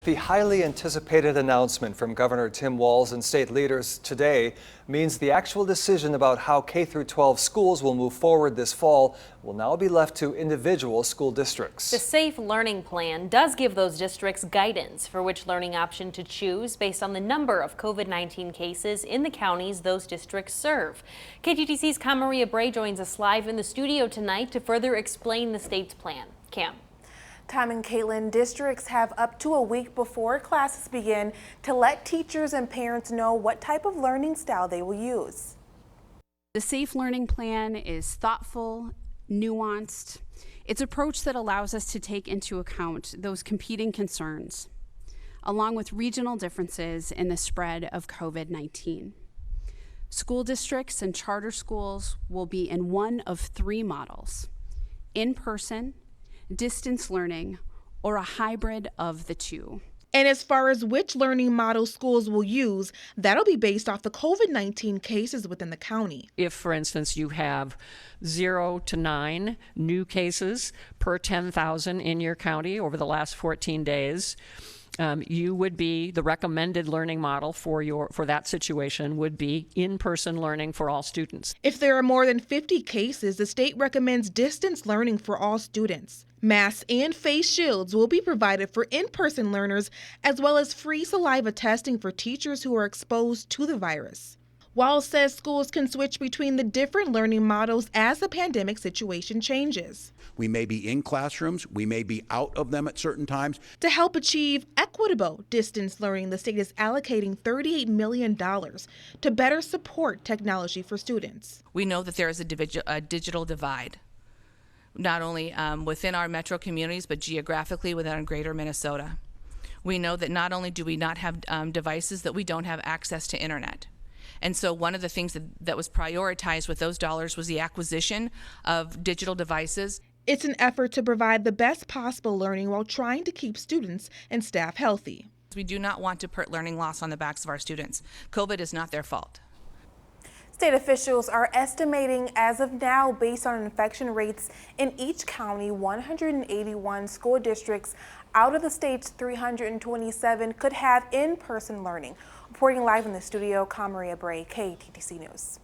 The highly anticipated announcement from Governor Tim Walz and state leaders today means the actual decision about how K-12 schools will move forward this fall will now be left to individual school districts. The Safe Learning Plan does give those districts guidance for which learning option to choose based on the number of COVID-19 cases in the counties those districts serve. KTTC's Maria Bray joins us live in the studio tonight to further explain the state's plan. Cam. Tom and Caitlin, districts have up to a week before classes begin to let teachers and parents know what type of learning style they will use. The Safe Learning Plan is thoughtful, nuanced. It's an approach that allows us to take into account those competing concerns, along with regional differences in the spread of COVID-19. School districts and charter schools will be in one of three models: in-person, distance learning, or a hybrid of the two. And as far as which learning model schools will use, that'll be based off the COVID-19 cases within the county. If, for instance, you have 0 to 9 new cases per 10,000 in your county over the last 14 days, you would be, the recommended learning model for that situation would be in-person learning for all students. If there are more than 50 cases, the state recommends distance learning for all students. Masks and face shields will be provided for in-person learners, as well as free saliva testing for teachers who are exposed to the virus. Walz says schools can switch between the different learning models as the pandemic situation changes. We may be in classrooms, we may be out of them at certain times. To help achieve equitable distance learning, the state is allocating $38 million to better support technology for students. We know that there is a digital divide, not only within our metro communities, but geographically within greater Minnesota. We know that not only do we not have devices, that we don't have access to internet. And so one of the things that was prioritized with those dollars was the acquisition of digital devices. It's an effort to provide the best possible learning while trying to keep students and staff healthy. We do not want to put learning loss on the backs of our students. COVID is not their fault. State officials are estimating as of now, based on infection rates in each county, 181 school districts out of the state's 327 could have in-person learning. Reporting live in the studio, Maria Bray, KTTC News.